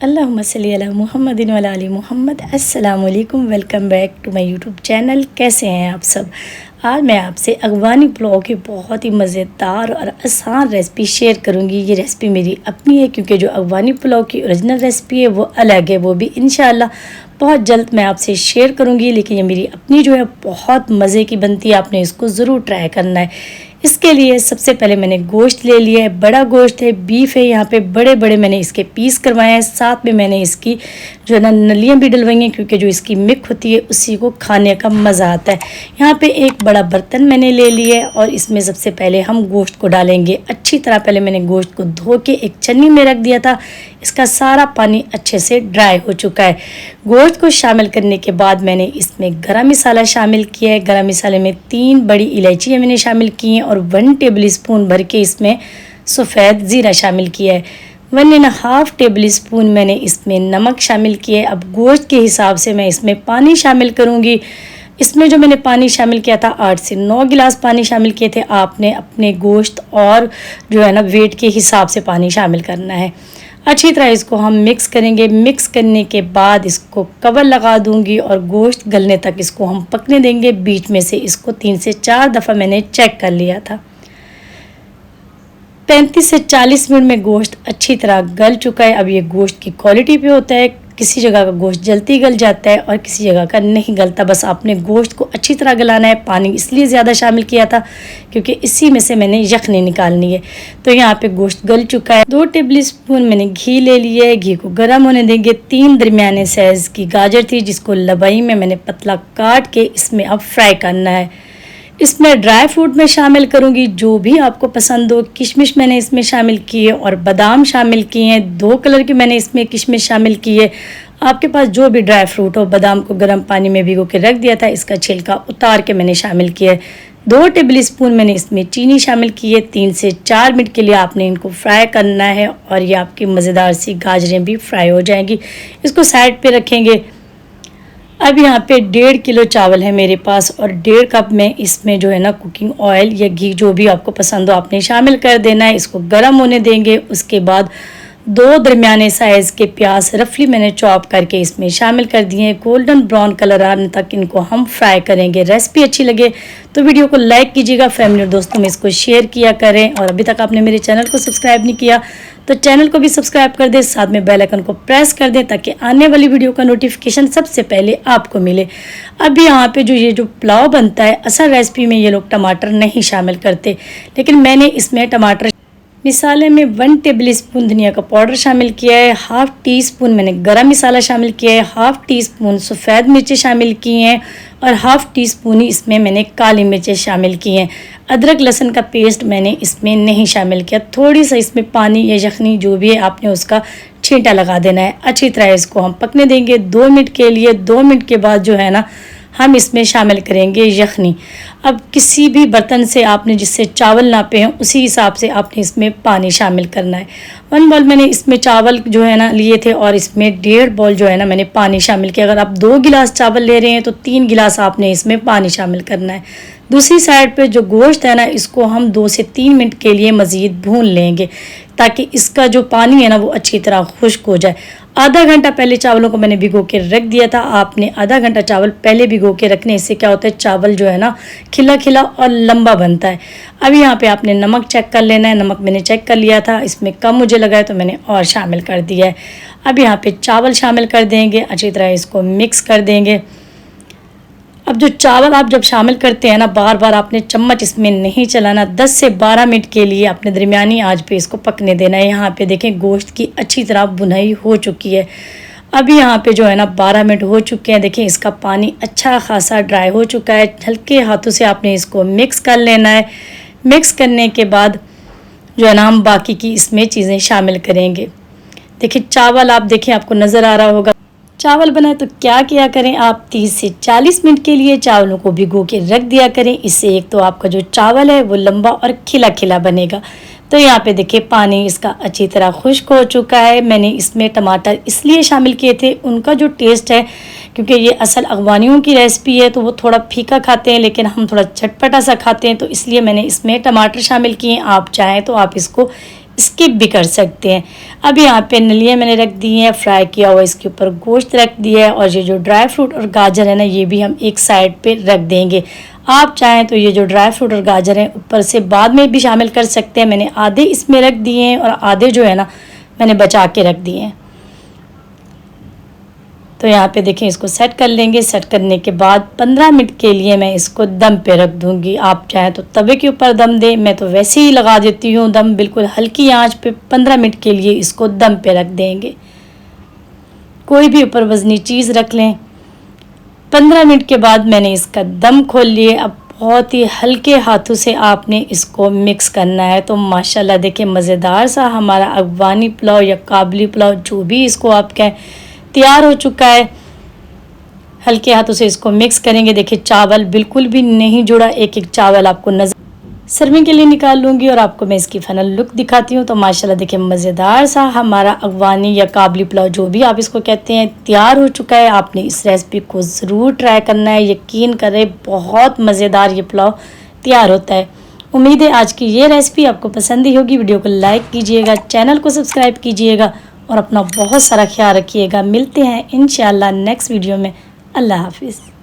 अल्लाहुम्मा सल्ली अला मुहम्मदिन व अला आलि मुहम्मद। अस्सलाम वालेकुम, welcome back to my YouTube channel. कैसे हैं आप सब? आज मैं आपसे अगवानी पुलाव की बहुत ही मज़ेदार और आसान रेसिपी शेयर करूंगी। ये रेसिपी मेरी अपनी है क्योंकि जो अगवानी पुलाव की ओरिजिनल रेसिपी है वो अलग है, वो भी इंशाल्लाह बहुत जल्द मैं आपसे शेयर करूंगी। लेकिन ये मेरी अपनी जो है बहुत मज़े की बनती है, आपने इसको ज़रूर ट्राई करना है। इसके लिए सबसे पहले मैंने गोश्त ले लिया है, बड़ा गोश्त है, बीफ है। यहाँ पे बड़े बड़े मैंने इसके पीस करवाए हैं। साथ में मैंने इसकी जो है ना नलियाँ भी डलवाई हैं क्योंकि जो इसकी मिक होती है उसी को खाने का मज़ा आता है। यहाँ पे एक बड़ा बर्तन मैंने ले लिया है और इसमें सबसे पहले हम गोश्त को डालेंगे। अच्छी तरह पहले मैंने गोश्त को धो के एक छन्नी में रख दिया था। इसका सारा पानी अच्छे से ड्राई हो चुका है। गोश्त को शामिल करने के बाद मैंने इसमें गरम मसाला शामिल किया है। गरम मसाले में 3 बड़ी इलायचियाँ मैंने शामिल की हैं और 1 टेबल स्पून भर के इसमें सफ़ेद ज़ीरा शामिल किया है। 1.5 टेबल स्पून मैंने इसमें नमक शामिल किया है। अब गोश्त के हिसाब से मैं इसमें पानी शामिल करूँगी। इसमें जो मैंने पानी शामिल किया था 8 से 9 गिलास पानी शामिल किए थे। आपने अपने गोश्त और जो है ना वेट के हिसाब से पानी शामिल करना है। अच्छी तरह इसको हम मिक्स करेंगे। मिक्स करने के बाद इसको कवर लगा दूंगी और गोश्त गलने तक इसको हम पकने देंगे। बीच में से इसको 3 से 4 दफ़ा मैंने चेक कर लिया था। 35 से 40 मिनट में गोश्त अच्छी तरह गल चुका है। अब ये गोश्त की क्वालिटी पे होता है, किसी जगह का गोश्त जल्दी गल जाता है और किसी जगह का नहीं गलता। बस आपने गोश्त को अच्छी तरह गलाना है। पानी इसलिए ज़्यादा शामिल किया था क्योंकि इसी में से मैंने यखनी निकालनी है। तो यहाँ पे गोश्त गल चुका है। 2 टेबल स्पून मैंने घी ले लिया है। घी को गर्म होने देंगे। 3 दरमियाने साइज़ की गाजर थी जिसको लबाई में मैंने पतला काट के इसमें अब फ्राई करना है। इसमें ड्राई फ्रूट में शामिल करूंगी जो भी आपको पसंद हो। किशमिश मैंने इसमें शामिल की है और बादाम शामिल किए हैं। 2 कलर की मैंने इसमें किशमिश शामिल की है। आपके पास जो भी ड्राई फ्रूट हो। बादाम को गर्म पानी में भिगो के रख दिया था, इसका छिलका उतार के मैंने शामिल किया है। 2 टेबल स्पून मैंने इसमें चीनी शामिल की है। 3 से 4 मिनट के लिए आपने इनको फ्राई करना है और ये आपकी मज़ेदार सी गाजरें भी फ्राई हो जाएंगी। इसको साइड पे रखेंगे। अब यहाँ पे 1.5 किलो चावल है मेरे पास और 1.5 कप में इसमें जो है ना कुकिंग ऑयल या घी जो भी आपको पसंद हो आपने शामिल कर देना है। इसको गर्म होने देंगे। उसके बाद 2 दरमियाने साइज़ के प्याज रफली मैंने चॉप करके इसमें शामिल कर दिए हैं। गोल्डन ब्राउन कलर आने तक इनको हम फ्राई करेंगे। रेसिपी अच्छी लगे तो वीडियो को लाइक कीजिएगा, फैमिली और दोस्तों में इसको शेयर किया करें। और अभी तक आपने मेरे चैनल को सब्सक्राइब नहीं किया तो चैनल को भी सब्सक्राइब कर दें, साथ में बेल आइकन को प्रेस कर दें ताकि आने वाली वीडियो का नोटिफिकेशन सबसे पहले आपको मिले। अब यहाँ पे जो ये जो पुलाव बनता है, असल रेसिपी में ये लोग टमाटर नहीं शामिल करते, लेकिन मैंने इसमें टमाटर मसाले में 1 टेबल स्पून धनिया का पाउडर शामिल किया है। 1/2 टी-स्पून मैंने गरम मसाला शामिल किया है। 1/2 टी-स्पून सफ़ेद मिर्चें शामिल की हैं और 1/2 टी-स्पून ही इसमें मैंने काली मिर्चें शामिल की हैं। अदरक लहसुन का पेस्ट मैंने इसमें नहीं शामिल किया। थोड़ी सा इसमें पानी या यखनी जो भी है आपने उसका छींटा लगा देना है। अच्छी तरह इसको हम पकने देंगे 2 मिनट के लिए। 2 मिनट के बाद जो है ना हम इसमें शामिल करेंगे यखनी। अब किसी भी बर्तन से आपने जिससे चावल नापे हैं उसी हिसाब से आपने इसमें पानी शामिल करना है। 1 बाउल मैंने इसमें चावल जो है ना लिए थे और इसमें 1.5 बाउल जो है ना मैंने पानी शामिल किया। अगर आप 2 गिलास चावल ले रहे हैं तो 3 गिलास आपने इसमें पानी शामिल करना है। दूसरी साइड पे जो गोश्त है ना इसको हम 2 से 3 मिनट के लिए मज़ीद भून लेंगे ताकि इसका जो पानी है ना वो अच्छी तरह खुश्क हो जाए। आधा घंटा पहले चावलों को मैंने भिगो के रख दिया था। आपने आधा घंटा चावल पहले भिगो के रखने, इससे क्या होता है चावल जो है ना खिला खिला और लंबा बनता है। अब यहाँ पे आपने नमक चेक कर लेना है। नमक मैंने चेक कर लिया था, इसमें कम मुझे लगा है तो मैंने और शामिल कर दिया है। अब यहाँ पे चावल शामिल कर देंगे। अच्छी तरह इसको मिक्स कर देंगे। अब जो चावल आप जब शामिल करते हैं ना बार बार आपने चम्मच इसमें नहीं चलाना। 10 से 12 मिनट के लिए आपने दरमियानी आंच पे इसको पकने देना है। यहाँ पे देखें गोश्त की अच्छी तरह भुनाई हो चुकी है। अभी यहाँ पे जो है ना 12 मिनट हो चुके हैं। देखें इसका पानी अच्छा खासा ड्राई हो चुका है। हल्के हाथों से आपने इसको मिक्स कर लेना है। मिक्स करने के बाद जो है ना हम बाकी की इसमें चीज़ें शामिल करेंगे। देखिए चावल आप देखें आपको नज़र आ रहा होगा। चावल बनाए तो क्या किया करें आप 30 से 40 मिनट के लिए चावलों को भिगो के रख दिया करें। इससे एक तो आपका जो चावल है वो लंबा और खिला खिला बनेगा। तो यहाँ पे देखिए पानी इसका अच्छी तरह खुश्क हो चुका है। मैंने इसमें टमाटर इसलिए शामिल किए थे, उनका जो टेस्ट है क्योंकि ये असल अगवानियों की रेसिपी है तो वो थोड़ा फीका खाते हैं लेकिन हम थोड़ा चटपटा सा खाते हैं, तो इसलिए मैंने इसमें टमाटर शामिल किए। आप चाहें तो आप इसको स्किप भी कर सकते हैं। अब यहाँ पे नलियाँ मैंने रख दी हैं, फ्राई किया हुआ इसके ऊपर गोश्त रख दिया है और ये जो ड्राई फ्रूट और गाजर है ना, ये भी हम एक साइड पे रख देंगे। आप चाहें तो ये जो ड्राई फ्रूट और गाजर हैं ऊपर से बाद में भी शामिल कर सकते हैं। मैंने आधे इसमें रख दिए हैं और आधे जो है ना मैंने बचा के रख दिए हैं। तो यहाँ पे देखें, इसको सेट कर लेंगे। सेट करने के बाद 15 मिनट के लिए मैं इसको दम पे रख दूँगी। आप चाहें तो तवे के ऊपर दम दें, मैं तो वैसे ही लगा देती हूँ दम, बिल्कुल हल्की आंच पे 15 मिनट के लिए इसको दम पे रख देंगे। कोई भी ऊपर वज़नी चीज़ रख लें। 15 मिनट के बाद मैंने इसका दम खोल लिए। अब बहुत ही हल्के हाथों से आपने इसको मिक्स करना है। तो माशाल्लाह देखिए, मज़ेदार सा हमारा अफ़गानी पुलाव या काबली पुलाव, जो भी इसको आप कहें, तैयार हो चुका है। हल्के हाथों से इसको मिक्स करेंगे। देखिए, चावल बिल्कुल भी नहीं जुड़ा, एक एक चावल आपको नज़र। सर्विंग के लिए निकाल लूँगी और आपको मैं इसकी फाइनल लुक दिखाती हूँ। तो माशाल्लाह देखिए, मज़ेदार सा हमारा अफ़गानी या काबली पुलाव, जो भी आप इसको कहते हैं, तैयार हो चुका है। आपने इस रेसिपी को ज़रूर ट्राई करना है, यकीन करें बहुत मज़ेदार ये पुलाव तैयार होता है। उम्मीद है आज की ये रेसिपी आपको पसंद ही होगी। वीडियो को लाइक कीजिएगा, चैनल को सब्सक्राइब कीजिएगा और अपना बहुत सारा ख्याल रखिएगा। मिलते हैं इंशाअल्लाह नेक्स्ट वीडियो में। अल्लाह हाफिज़।